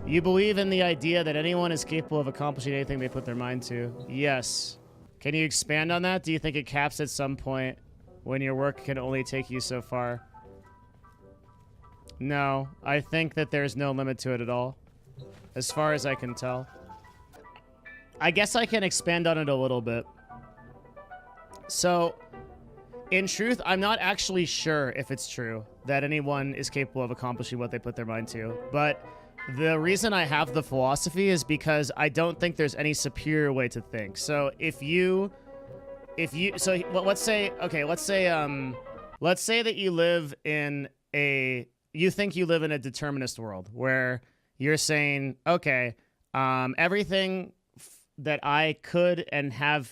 You believe in the idea that anyone is capable of accomplishing anything they put their mind to? Yes. Can you expand on that? Do you think it caps at some point when your work can only take you so far? No, I think that there's no limit to it at all, as far as I can tell. I guess I can expand on it a little bit. So, in truth, I'm not actually sure if it's true that anyone is capable of accomplishing what they put their mind to. But the reason I have the philosophy is because I don't think there's any superior way to think. So let's say that you live in you think you live in a determinist world where you're saying, okay, everything that I could and have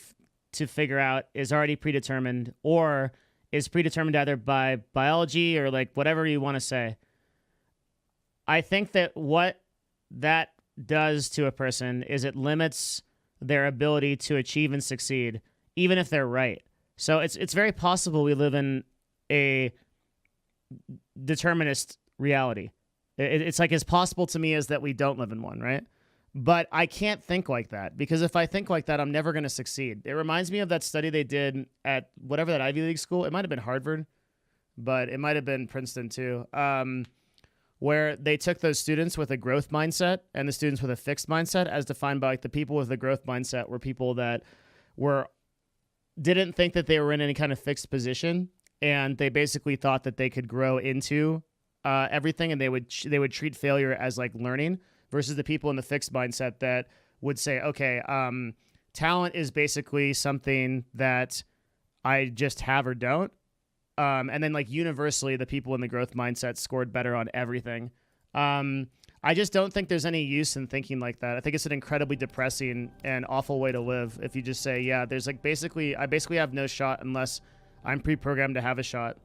to figure out is already predetermined, or is predetermined either by biology or like whatever you want to say. I think that what that does to a person is it limits their ability to achieve and succeed, even if they're right. So it's very possible we live in a determinist reality. It's like as possible to me as that we don't live in one, right? But I can't think like that, because if I think like that, I'm never going to succeed. It reminds me of that study they did at whatever that Ivy League school. It might have been Harvard, but it might have been Princeton too, where they took those students with a growth mindset and the students with a fixed mindset, as defined by like the people with the growth mindset were people that didn't think that they were in any kind of fixed position, and they basically thought that they could grow into everything, and they would treat failure as like learning. Versus the people in the fixed mindset that would say, okay, talent is basically something that I just have or don't. And then like universally, the people in the growth mindset scored better on everything. I just don't think there's any use in thinking like that. I think it's an incredibly depressing and awful way to live if you just say, yeah, there's like I basically have no shot unless I'm pre-programmed to have a shot.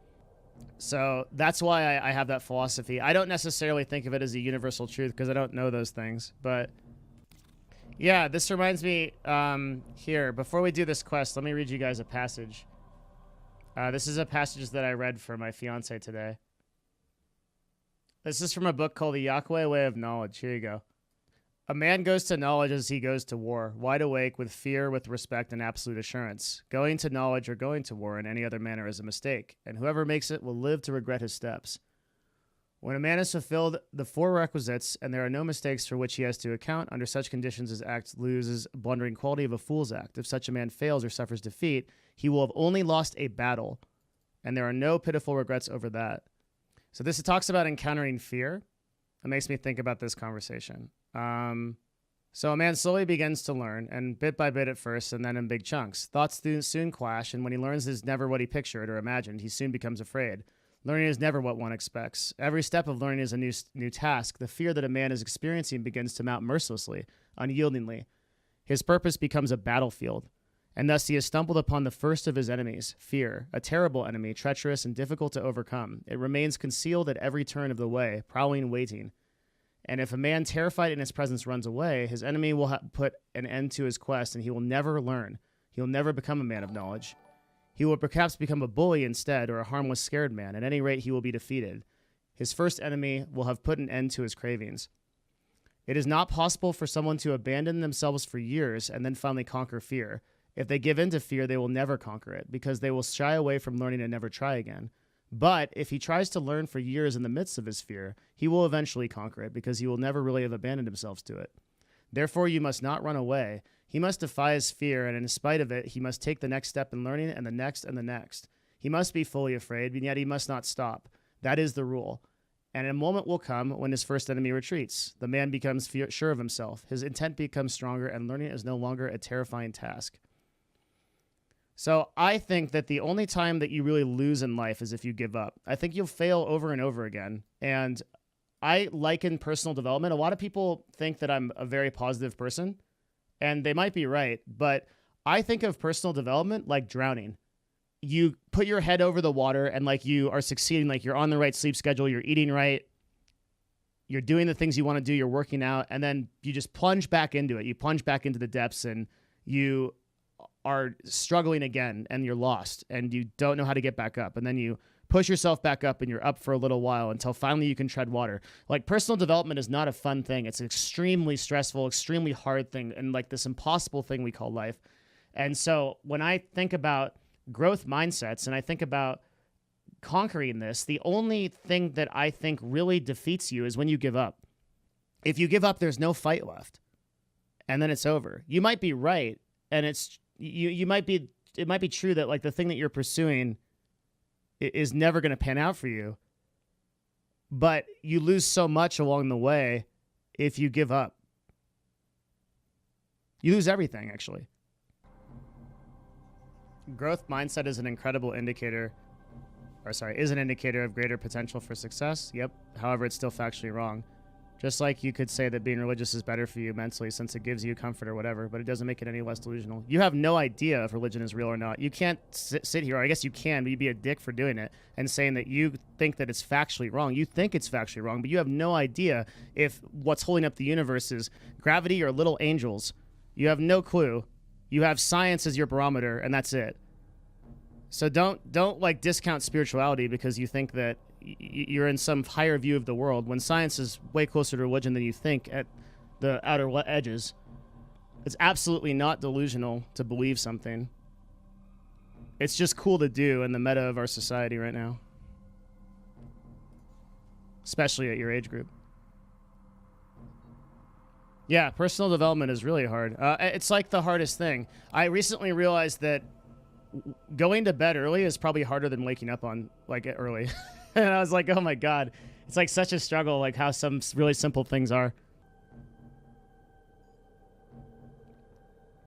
So that's why I have that philosophy. I don't necessarily think of it as a universal truth because I don't know those things. But yeah, this reminds me here, before we do this quest, let me read you guys a passage. This is a passage that I read for my fiance today. This is from a book called The Yahweh Way of Knowledge. Here you go. A man goes to knowledge as he goes to war, wide awake, with fear, with respect, and absolute assurance. Going to knowledge or going to war in any other manner is a mistake, and whoever makes it will live to regret his steps. When a man has fulfilled the four requisites, and there are no mistakes for which he has to account, under such conditions his act loses blundering quality of a fool's act. If such a man fails or suffers defeat, he will have only lost a battle, and there are no pitiful regrets over that. So this talks about encountering fear. It makes me think about this conversation. So a man slowly begins to learn, and bit by bit at first, and then in big chunks. Thoughts soon clash, and when he learns is never what he pictured or imagined, he soon becomes afraid. Learning is never what one expects. Every step of learning is a new task. The fear that a man is experiencing begins to mount mercilessly, unyieldingly. His purpose becomes a battlefield, and thus he has stumbled upon the first of his enemies, fear, a terrible enemy, treacherous and difficult to overcome. It remains concealed at every turn of the way, prowling and waiting. And if a man terrified in its presence runs away, his enemy will put an end to his quest, and he will never learn. He will never become a man of knowledge. He will perhaps become a bully instead, or a harmless, scared man. At any rate, he will be defeated. His first enemy will have put an end to his cravings. It is not possible for someone to abandon themselves for years and then finally conquer fear. If they give in to fear, they will never conquer it, because they will shy away from learning and never try again. But if he tries to learn for years in the midst of his fear, he will eventually conquer it, because he will never really have abandoned himself to it. Therefore, you must not run away. He must defy his fear, and in spite of it, he must take the next step in learning, and the next and the next. He must be fully afraid, and yet he must not stop. That is the rule. And a moment will come when his first enemy retreats. The man becomes sure of himself. His intent becomes stronger, and learning is no longer a terrifying task. So I think that the only time that you really lose in life is if you give up. I think you'll fail over and over again. And I liken personal development. A lot of people think that I'm a very positive person, and they might be right. But I think of personal development like drowning. You put your head over the water and like you are succeeding, like you're on the right sleep schedule, you're eating right, you're doing the things you want to do, you're working out, and then you just plunge back into it. You plunge back into the depths, and you are struggling again, and you're lost, and you don't know how to get back up. And then you push yourself back up and you're up for a little while until finally you can tread water. Like, personal development is not a fun thing. It's an extremely stressful, extremely hard thing, and like this impossible thing we call life. And so when I think about growth mindsets and I think about conquering this, the only thing that I think really defeats you is when you give up. If you give up, there's no fight left. And then it's over. You might be right, and it might be true that like the thing that you're pursuing is never going to pan out for you. But you lose so much along the way if you give up. You lose everything, actually. Growth mindset is an incredible indicator, is an indicator of greater potential for success. Yep. However, it's still factually wrong. Just like you could say that being religious is better for you mentally since it gives you comfort or whatever, but it doesn't make it any less delusional. You have no idea if religion is real or not. You can't sit here, or I guess you can, but you'd be a dick for doing it and saying that you think that it's factually wrong. You think it's factually wrong, but you have no idea if what's holding up the universe is gravity or little angels. You have no clue. You have science as your barometer, and that's it. So don't like discount spirituality because you think that you're in some higher view of the world when science is way closer to religion than you think at the outer edges. It's absolutely not delusional to believe something. It's just cool to do in the meta of our society right now, especially at your age group. Yeah, personal development is really hard. It's like the hardest thing. I recently realized that going to bed early is probably harder than waking up on early. And I was like, oh my God, it's like such a struggle, like how some really simple things are.